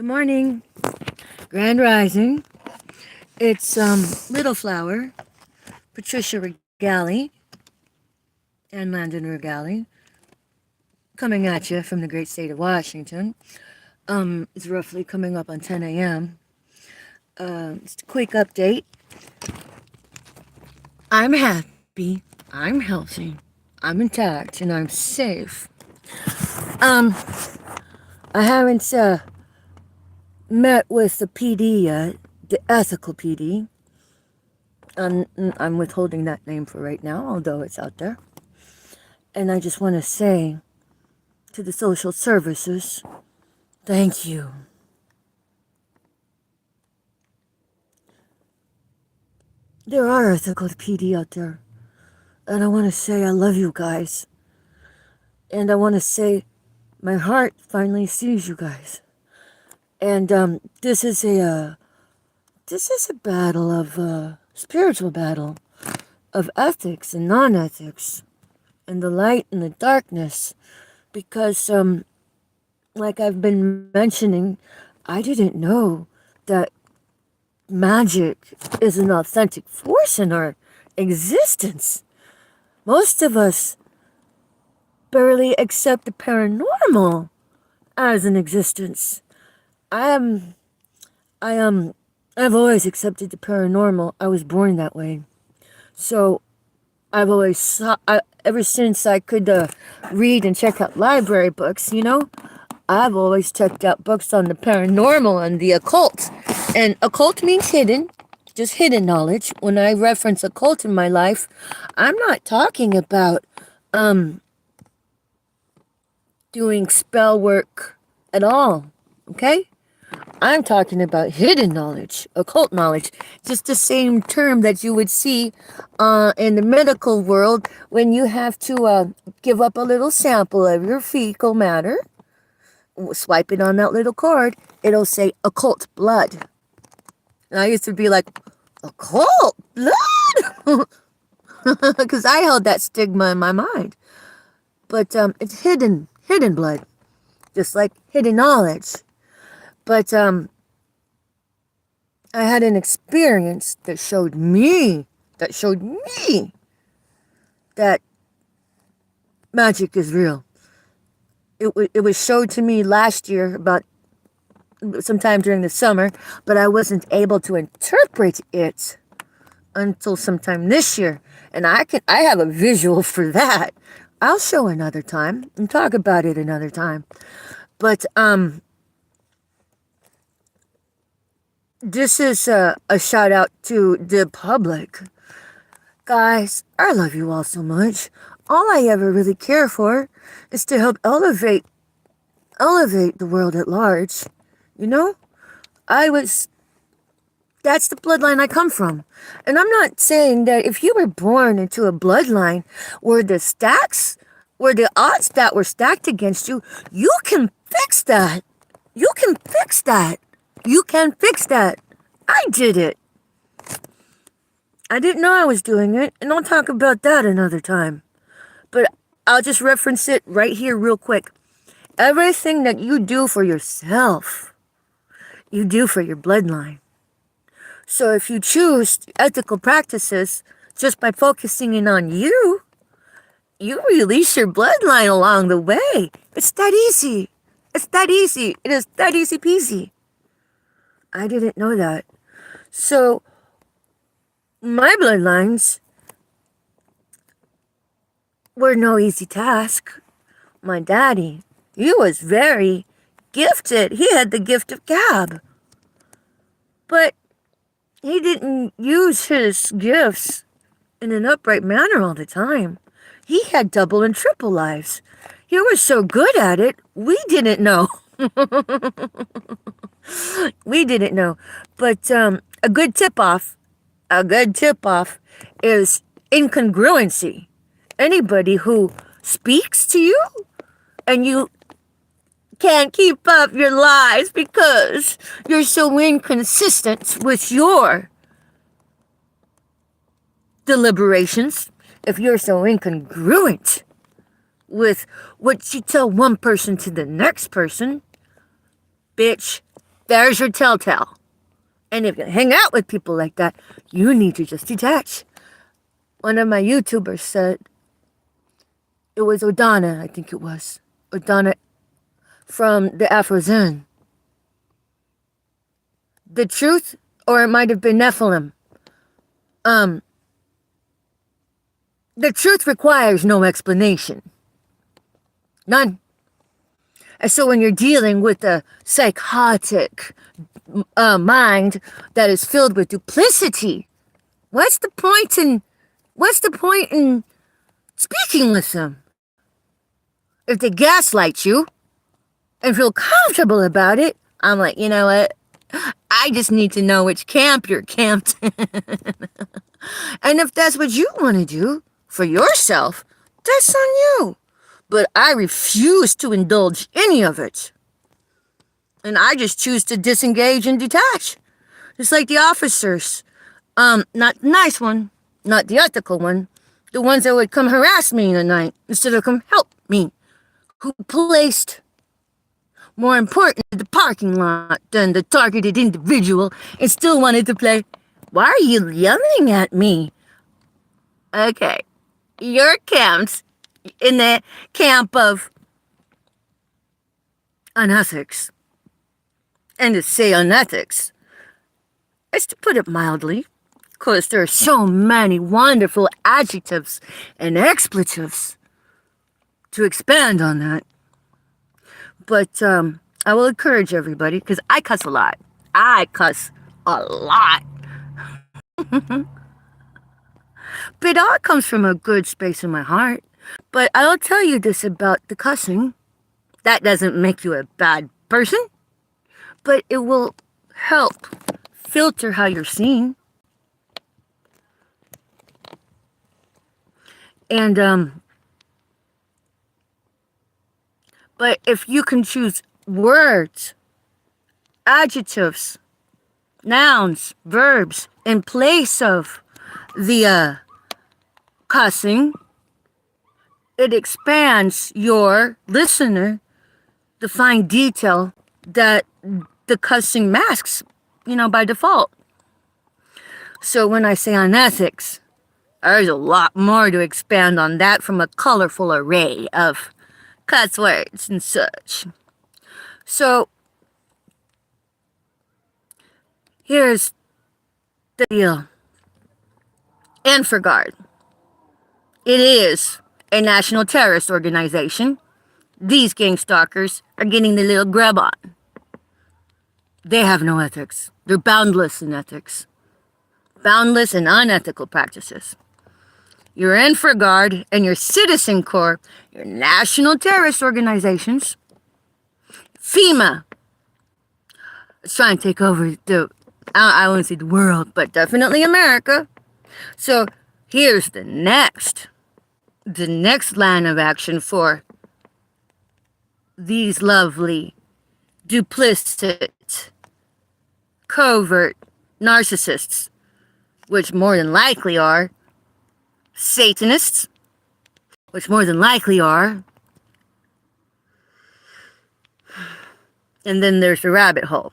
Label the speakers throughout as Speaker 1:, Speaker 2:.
Speaker 1: morning, Grand Rising. It's Little Flower, Patricia Regali, and Landon Regali coming at you from the great state of Washington. It's roughly coming up on 10 a.m. Just a quick update. I'm happy, I'm healthy, I'm intact, and I'm safe. Um, I haven't met with the PD yet, the ethical PD. I'm withholding that name for right now, although it's out there. And I just want to say to the social services, thank you. There are ethical PD out there. And I want to say I love you guys. And I want to say my heart finally sees you guys. And this is a battle of spiritual battle of ethics and non-ethics, and the light and the darkness, because like I've been mentioning, I didn't know that magic is an authentic force in our existence. Most of us barely accept the paranormal as an existence. I've always accepted the paranormal. I was born that way. So I've always ever since I could read and check out library books, I've always checked out books on the paranormal and the occult. And occult means hidden, just hidden knowledge. When I reference occult in my life, I'm not talking about doing spell work at all, okay? I'm talking about hidden knowledge, occult knowledge, just the same term that you would see in the medical world when you have to give up a little sample of your fecal matter. Swipe it on that little cord, it'll say occult blood. And I used to be like, occult blood? Because I held that stigma in my mind. But it's hidden blood, just like hidden knowledge. But I had an experience that showed me that magic is real. It was showed to me last year, about sometime during the summer, but I wasn't able to interpret it until sometime this year. And I have a visual for that. I'll show another time and talk about it another time. But this is a shout out to the public. Guys, I love you all so much. All I ever really care for is to help elevate the world at large. That's the bloodline I come from. And I'm not saying that if you were born into a bloodline where the odds that were stacked against you, you can fix that. You can fix that. You can fix that. I did it. I didn't know I was doing it, and I'll talk about that another time. But I'll just reference it right here real quick. Everything that you do for yourself, you do for your bloodline. So if you choose ethical practices just by focusing in on you, you release your bloodline along the way. It's that easy. It's that easy. It is that easy peasy. I didn't know that. So my bloodlines were no easy task. My daddy, he was very gifted. He had the gift of gab. But he didn't use his gifts in an upright manner all the time. He had double and triple lives. He was so good at it, we didn't know. We didn't know. But a good tip-off is incongruency. Anybody who speaks to you and you can't keep up your lies because you're so inconsistent with your deliberations, if you're so incongruent with what you tell one person to the next person, bitch, There's your telltale. And if you hang out with people like that, you need to just detach. One of my YouTubers said, it was Odana, I think it was. Odana from the Afro Zen. The truth, or it might have been Nephilim. The truth requires no explanation. None. And so when you're dealing with a psychotic mind that is filled with duplicity, what's the point in speaking with them? If they gaslight you and feel comfortable about it, I'm like, you know what? I just need to know which camp you're camped in. And if that's what you want to do for yourself, that's on you. But I refuse to indulge any of it. And I just choose to disengage and detach. Just like the officers. Not the nice one, not the ethical one. The ones that would come harass me in the night instead of come help me. Who placed more important the parking lot than the targeted individual and still wanted to play. Why are you yelling at me? Okay, you're camped in the camp of unethics. And to say unethics is to put it mildly, because there are so many wonderful adjectives and expletives to expand on that. But I will encourage everybody, because I cuss a lot. I cuss a lot. But it all comes from a good space in my heart. But I'll tell you this about the cussing. That doesn't make you a bad person, but it will help filter how you're seen. And but if you can choose words, adjectives, nouns, verbs in place of the cussing, it expands your listener the fine detail that the cussing masks, by default. So when I say on ethics, there's a lot more to expand on that from a colorful array of cuss words and such. So here's the deal. Infraguard. It is a national terrorist organization. These gang stalkers are getting the little grub on. They have no ethics. They're boundless in ethics. Boundless in unethical practices. Your Infraguard and your Citizen Corps, your national terrorist organizations. FEMA is trying to take over I wouldn't say the world, but definitely America. So here's the next line of action for these lovely, duplicit, covert narcissists, which more than likely are Satanists, which more than likely are, and then there's the rabbit hole.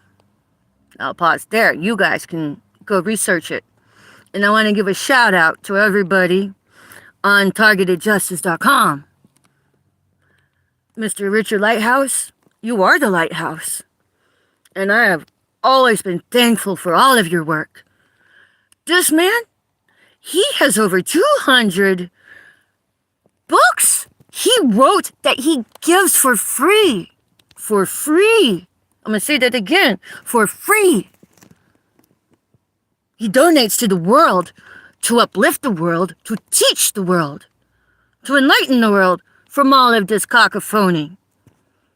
Speaker 1: I'll pause there. You guys can go research it. And I want to give a shout out to everybody on targetedjustice.com. Mr. Richard Lighthouse, you are the lighthouse. And I have always been thankful for all of your work. This man, he has over 200 books he wrote that he gives for free. For free. I'm going to say that again. For free. He donates to the world, to uplift the world, to teach the world, to enlighten the world from all of this cacophony.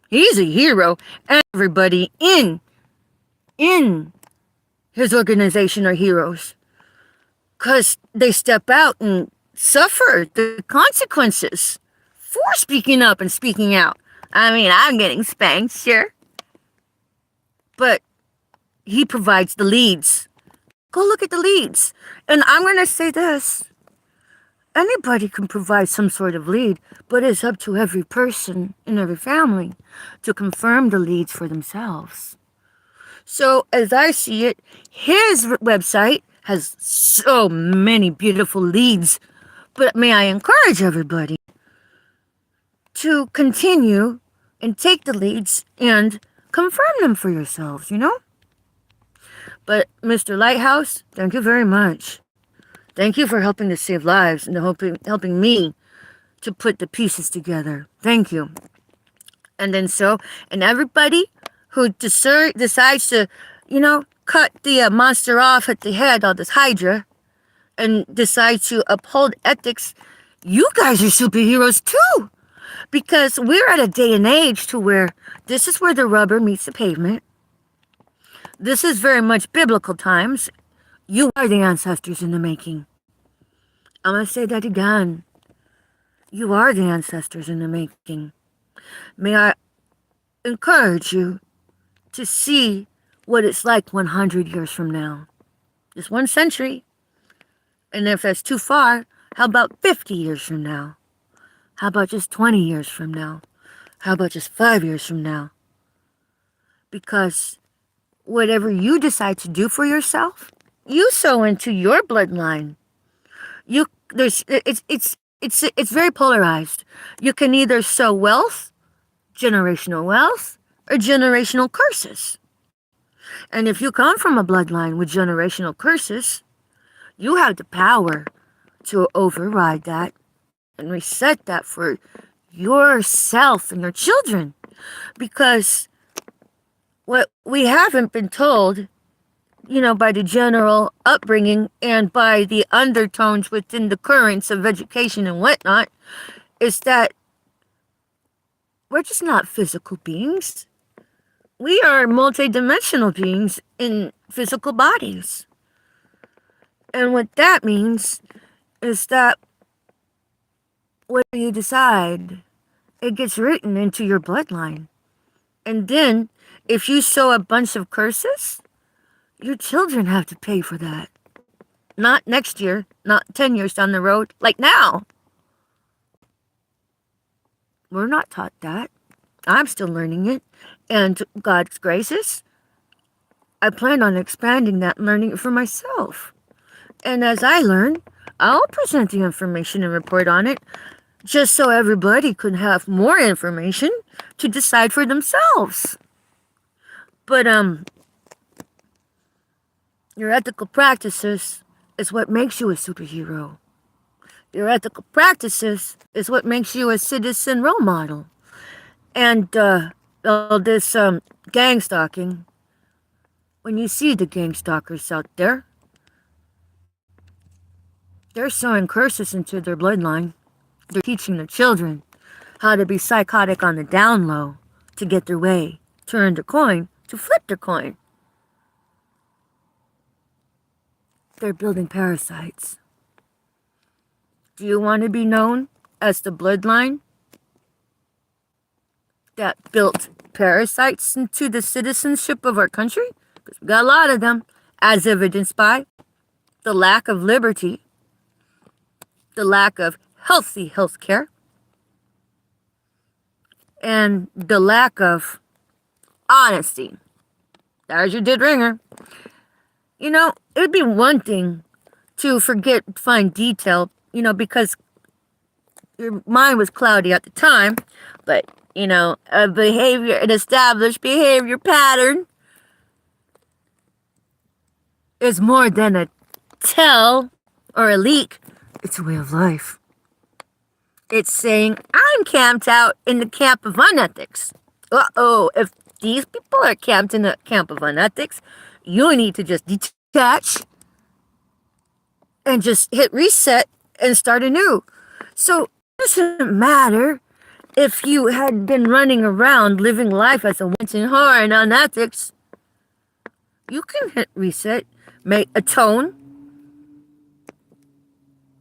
Speaker 1: He's a hero. Everybody in his organization are heroes. Because they step out and suffer the consequences for speaking up and speaking out. I mean, I'm getting spanked, sure. But he provides the leads. Go look at the leads. And I'm going to say this. Anybody can provide some sort of lead, but it's up to every person in every family to confirm the leads for themselves. So, as I see it, his website has so many beautiful leads. But may I encourage everybody to continue and take the leads and confirm them for yourselves, you know? But, Mr. Lighthouse, thank you very much. Thank you for helping to save lives and helping me to put the pieces together. Thank you. And then and everybody who decides to, cut the monster off at the head of this Hydra and decide to uphold ethics, you guys are superheroes too. Because we're at a day and age to where this is where the rubber meets the pavement. This is very much biblical times. You are the ancestors in the making. I'm going to say that again. You are the ancestors in the making. May I encourage you to see what it's like 100 years from now. Just 1 century. And if that's too far, how about 50 years from now? How about just 20 years from now? How about just 5 years from now? Because whatever you decide to do for yourself, you sow into your bloodline. It's very polarized. You can either sow wealth, generational wealth, or generational curses. And if you come from a bloodline with generational curses, you have the power to override that and reset that for yourself and your children. Because what we haven't been told, by the general upbringing and by the undertones within the currents of education and whatnot, is that we're just not physical beings. We are multidimensional beings in physical bodies. And what that means is that whatever you decide, it gets written into your bloodline. And then, if you sow a bunch of curses, your children have to pay for that. Not next year, not 10 years down the road, like now. We're not taught that. I'm still learning it. And God's graces, I plan on expanding that and learning it for myself. And as I learn, I'll present the information and report on it, just so everybody could have more information to decide for themselves. But, your ethical practices is what makes you a superhero. Your ethical practices is what makes you a citizen role model. And, all this, gang stalking, when you see the gang stalkers out there, they're sowing curses into their bloodline. They're teaching their children how to be psychotic on the down low to get their way, turn their coin, to flip their coin. They're building parasites. Do you want to be known as the bloodline that built parasites into the citizenship of our country? Because we got a lot of them, as evidenced by the lack of liberty, the lack of healthy health care, and the lack of honesty. There's your dead ringer. It would be one thing to forget fine detail, because your mind was cloudy at the time, but, an established behavior pattern is more than a tell or a leak. It's a way of life. It's saying, I'm camped out in the camp of unethics. Uh-oh, if these people are camped in the camp of unethics, you need to just detach and just hit reset and start anew. So it doesn't matter if you had been running around living life as a wanton whore and unethics. You can hit reset, atone,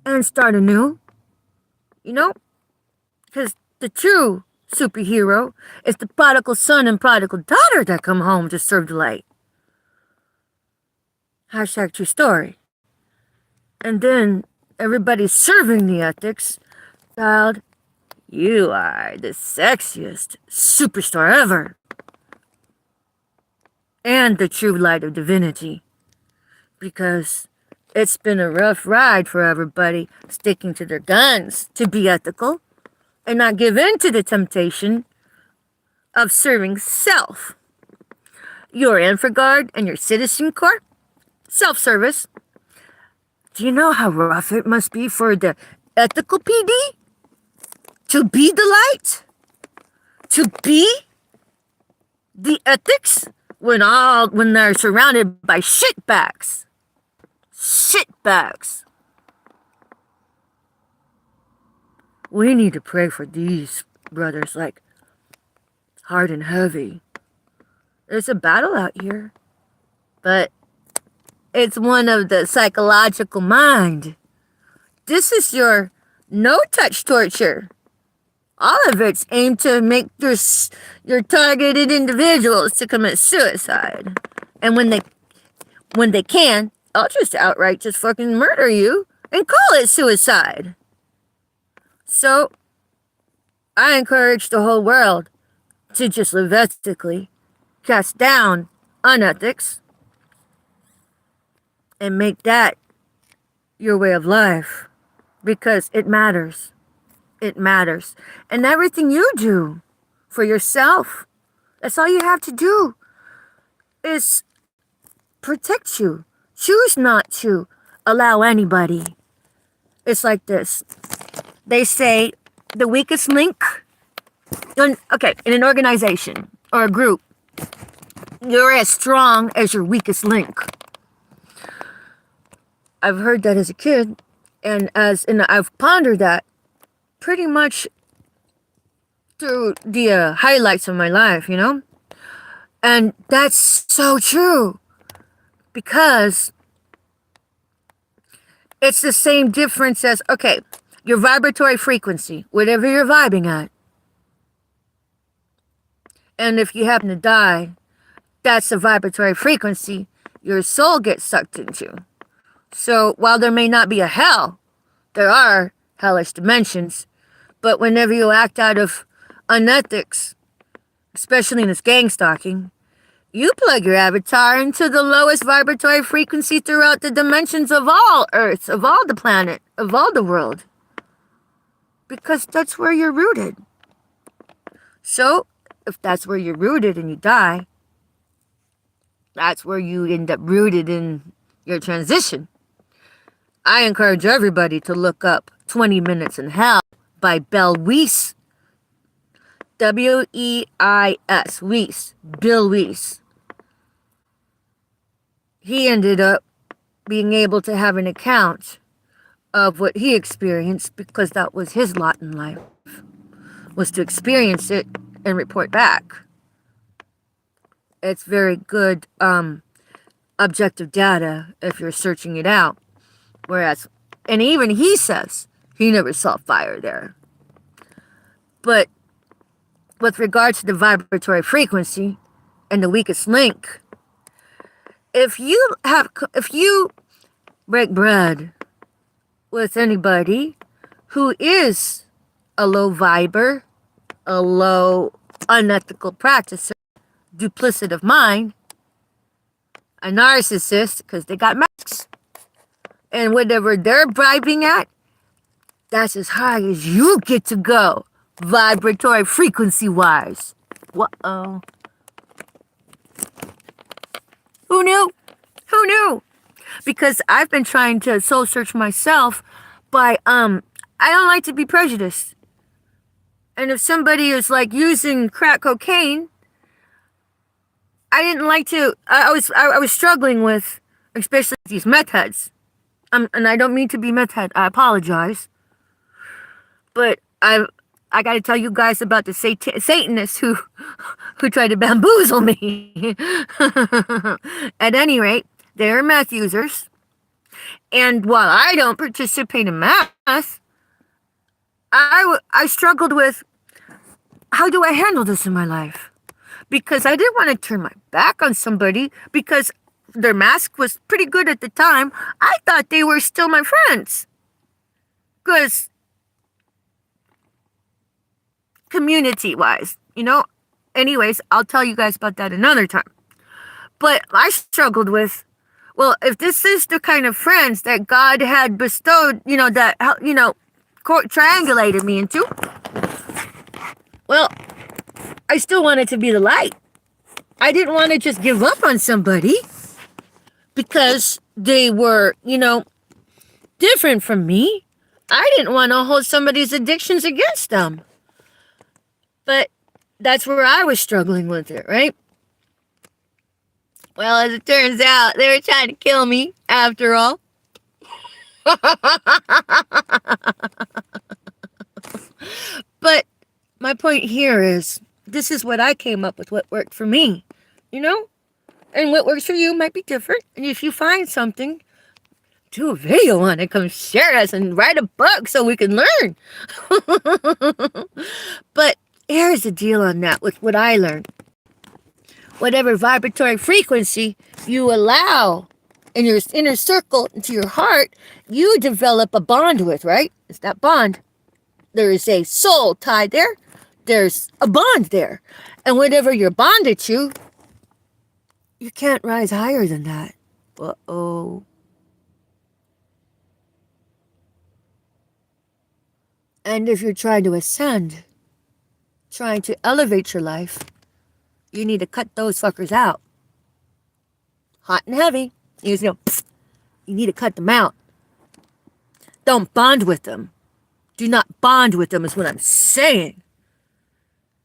Speaker 1: and start anew. Because the true superhero is the prodigal son and prodigal daughter that come home to serve the light. Hashtag true story. And then everybody's serving the ethics. Child, you are the sexiest superstar ever. and the true light of divinity. Because it's been a rough ride for everybody sticking to their guns to be ethical and not give in to the temptation of serving self. Your Infraguard and your Citizen Corps, self-service. Do you know how rough it must be for the ethical PD to be the light? To be the ethics when they're surrounded by shitbags. Shitbags. We need to pray for these brothers like hard and heavy. There's a battle out here, but it's one of the psychological mind. This is your no-touch torture. All of it's aimed to make your targeted individuals to commit suicide. And when they can, I'll just outright just fucking murder you and call it suicide. So, I encourage the whole world to just live ethically, cast down unethics, and make that your way of life. Because it matters. It matters. And everything you do for yourself, that's all you have to do is protect you. Choose not to allow anybody. It's like this. They say the weakest link, okay, in an organization or a group, you're as strong as your weakest link. I've heard that as a kid, and I've pondered that pretty much through the highlights of my life, you know? And that's so true. Because it's the same difference as, okay, your vibratory frequency, whatever you're vibing at. And if you happen to die, that's the vibratory frequency your soul gets sucked into. So while there may not be a hell, there are hellish dimensions. But whenever you act out of unethics, especially in this gang stalking, you plug your avatar into the lowest vibratory frequency throughout the dimensions of all Earths, of all the planet, of all the world. Because that's where you're rooted. So, if that's where you're rooted and you die, that's where you end up rooted in your transition. I encourage everybody to look up 20 Minutes in Hell by Bill Weiss. W-E-I-S. Weiss. Bill Weiss. He ended up being able to have an account of what he experienced because that was his lot in life, was to experience it and report back. It's very good objective data if you're searching it out. Whereas, and even he says he never saw fire there. But with regard to the vibratory frequency and the weakest link, if you break bread with anybody who is a low viber, a low unethical practicer, duplicit of mind, a narcissist, because they got masks, and whatever they're bribing at, that's as high as you get to go, vibratory frequency-wise. Whoa. Who knew? Who knew? Because I've been trying to soul search myself by, I don't like to be prejudiced. And if somebody is like using crack cocaine, I didn't like to, I was struggling with, especially these meth heads. And I don't mean to be meth head, I apologize. But I got to tell you guys about the Satanists who tried to bamboozle me. At any rate, they're meth users. And while I don't participate in meth, I struggled with, how do I handle this in my life? Because I didn't want to turn my back on somebody because their mask was pretty good at the time. I thought they were still my friends. Because community-wise, you know? Anyways, I'll tell you guys about that another time. But I struggled with, well, if this is the kind of friends that God had bestowed, that, triangulated me into, well, I still wanted to be the light. I didn't want to just give up on somebody because they were, different from me. I didn't want to hold somebody's addictions against them. But that's where I was struggling with it, right? Well, as it turns out, they were trying to kill me after all. But my point here is, this is what I came up with, what worked for me, And what works for you might be different. And if you find something, do a video on it, come share us and write a book so we can learn. But here's the deal on that with what I learned. Whatever vibratory frequency you allow in your inner circle, into your heart, you develop a bond with, right? It's that bond. There is a soul tied there. There's a bond there. And whatever you're bonded to, you can't rise higher than that. Uh-oh. And if you're trying to ascend, trying to elevate your life, you need to cut those fuckers out. Hot and heavy. You need to cut them out. Don't bond with them. Do not bond with them is what I'm saying.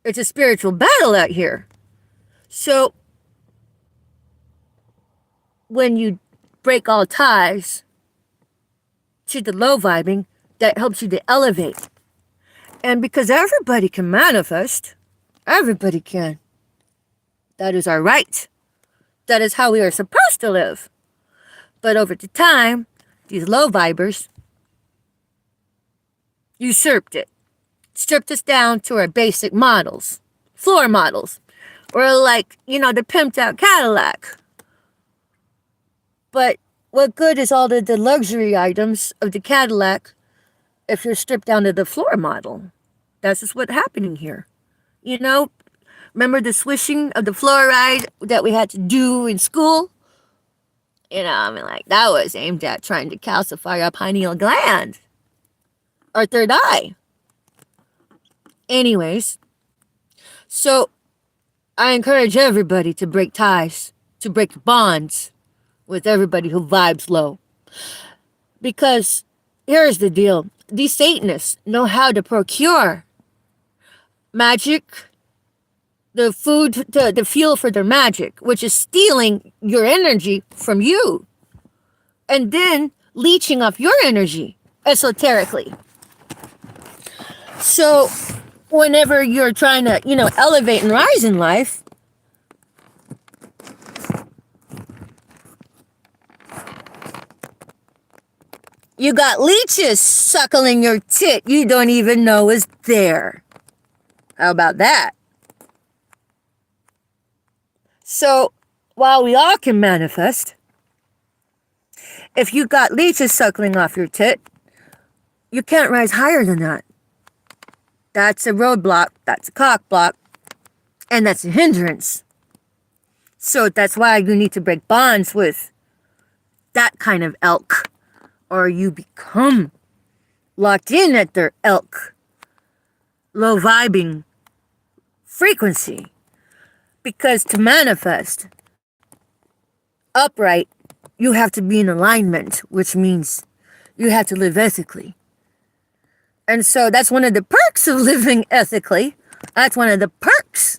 Speaker 1: It's a spiritual battle out here. So, when you break all ties to the low vibing, that helps you to elevate. And because everybody can manifest, everybody can. That is our right. That is how we are supposed to live. But over the time, these low vibers usurped it. Stripped us down to our basic models. Floor models. Or like, the pimped out Cadillac. But what good is all the luxury items of the Cadillac if you're stripped down to the floor model? That's just what's happening here. Remember the swishing of the fluoride that we had to do in school? That was aimed at trying to calcify our pineal gland. Our third eye. Anyways, so I encourage everybody to break ties, to break bonds with everybody who vibes low. Because here's the deal. These Satanists know how to procure magic, the food, the fuel for their magic, which is stealing your energy from you and then leeching off your energy esoterically. So whenever you're trying to, elevate and rise in life, you got leeches suckling your tit you don't even know is there. How about that? So, while we all can manifest, if you got leeches suckling off your tit, you can't rise higher than that. That's a roadblock, that's a cock block, and that's a hindrance. So that's why you need to break bonds with that kind of elk, or you become locked in at their elk, low vibing frequency. Because to manifest upright, you have to be in alignment, which means you have to live ethically. And so that's one of the perks of living ethically. That's one of the perks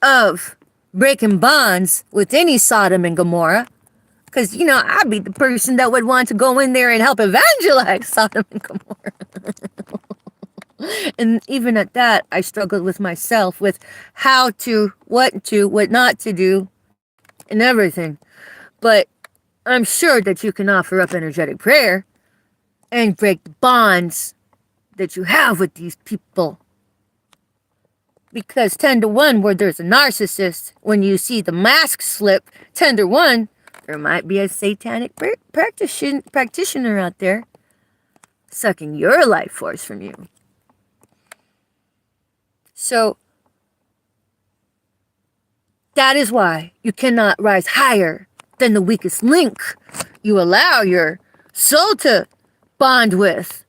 Speaker 1: of breaking bonds with any Sodom and Gomorrah. Because, I'd be the person that would want to go in there and help evangelize Sodom and Gomorrah. And even at that, I struggled with myself with how to, what not to do, and everything. But I'm sure that you can offer up energetic prayer and break the bonds that you have with these people. Because 10 to 1, where there's a narcissist, when you see the mask slip, 10 to 1, there might be a satanic practitioner out there sucking your life force from you. So, That is why you cannot rise higher than the weakest link you allow your soul to bond with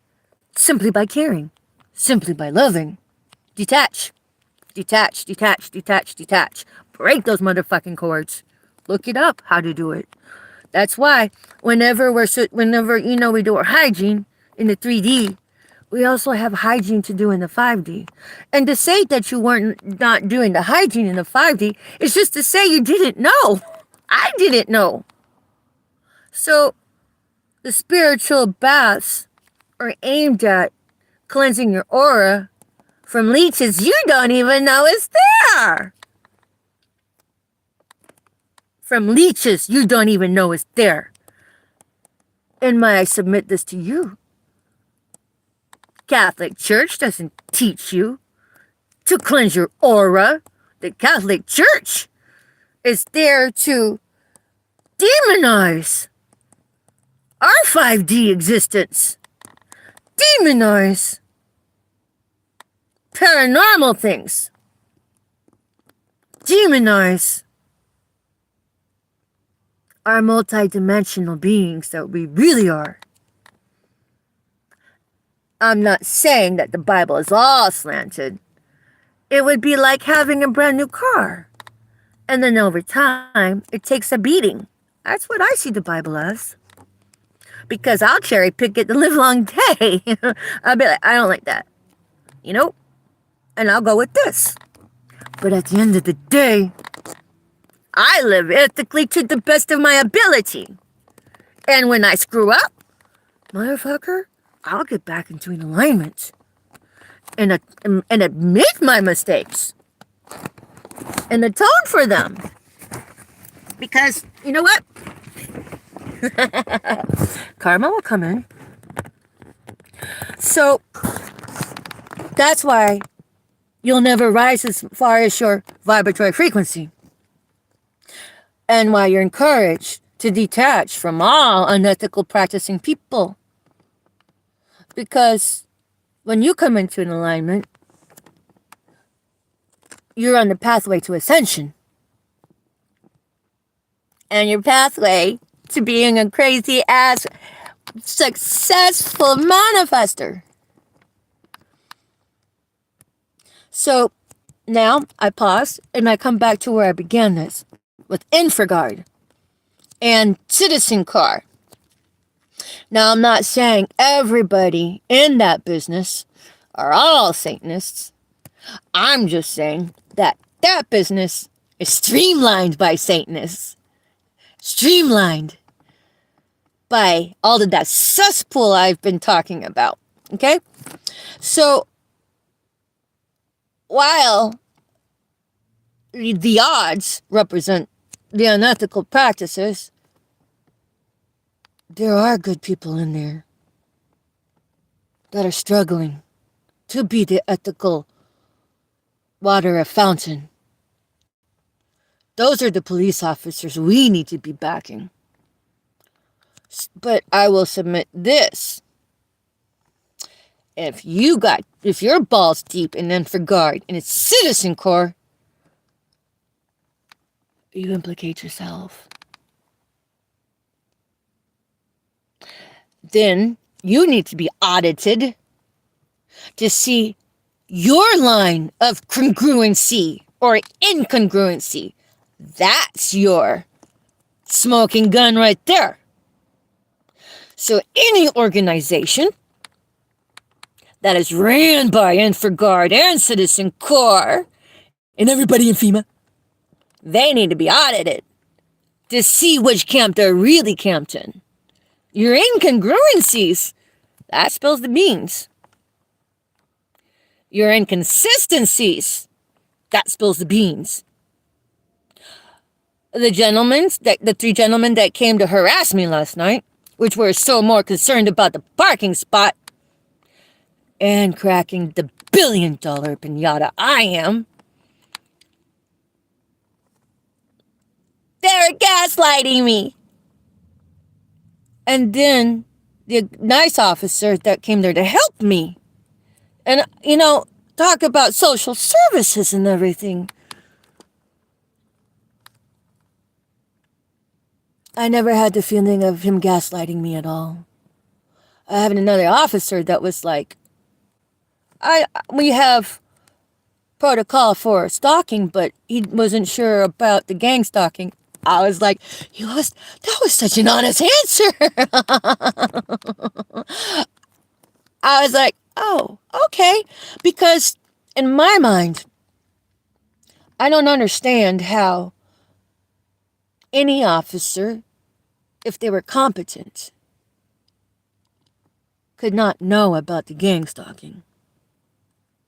Speaker 1: simply by caring, simply by loving. Detach, detach, detach, detach, detach. Break those motherfucking cords. Look it up how to do it. That's why whenever we do our hygiene in the 3D, we also have hygiene to do in the 5D. And to say that you weren't not doing the hygiene in the 5D is just to say you didn't know. I didn't know. So the spiritual baths are aimed at cleansing your aura from leeches you don't even know is there. From leeches you don't even know is there. And may I submit this to you? Catholic Church doesn't teach you to cleanse your aura. The Catholic Church is there to demonize our 5D existence. Demonize paranormal things. Demonize our multidimensional beings that we really are. I'm not saying that the Bible is all slanted. It would be like having a brand new car. And then over time, it takes a beating. That's what I see the Bible as. Because I'll cherry pick it the live long day. I'll be like, I don't like that. You know? And I'll go with this. But at the end of the day, I live ethically to the best of my ability. And when I screw up, motherfucker, I'll get back into an alignment. And admit my mistakes. And atone for them. Because, you know what? Karma will come in. So, that's why you'll never rise as far as your vibratory frequency. And why you're encouraged to detach from all unethical practicing people. Because when you come into an alignment, you're on the pathway to ascension. And your pathway to being a crazy-ass, successful manifester. So, now I pause and I come back to where I began this. With InfraGard and Citizen Car. Now, I'm not saying everybody in that business are all Satanists. I'm just saying that that business is streamlined by Satanists. Streamlined by all of that cesspool I've been talking about. Okay? So, while the odds represent the unethical practices, there are good people in there that are struggling to be the ethical water of fountain. Those are the police officers we need to be backing. But I will submit this. If you're balls deep in InfraGard and it's Citizen Core, you implicate yourself. Then you need to be audited to see your line of congruency or incongruency. That's your smoking gun right there. So any organization that is ran by InfraGard and Citizen Core and everybody in FEMA, they need to be audited to see which camp they're really camped in. Your incongruencies, that spills the beans. Your inconsistencies, that spills the beans. The three gentlemen that came to harass me last night, which were so more concerned about the parking spot and cracking the billion-dollar piñata I am, they're gaslighting me. And then the nice officer that came there to help me. And, talk about social services and everything. I never had the feeling of him gaslighting me at all. I have another officer that was like, we have protocol for stalking, but he wasn't sure about the gang stalking. I was like, that was such an honest answer. I was like, oh, okay. Because in my mind, I don't understand how any officer, if they were competent, could not know about the gang stalking.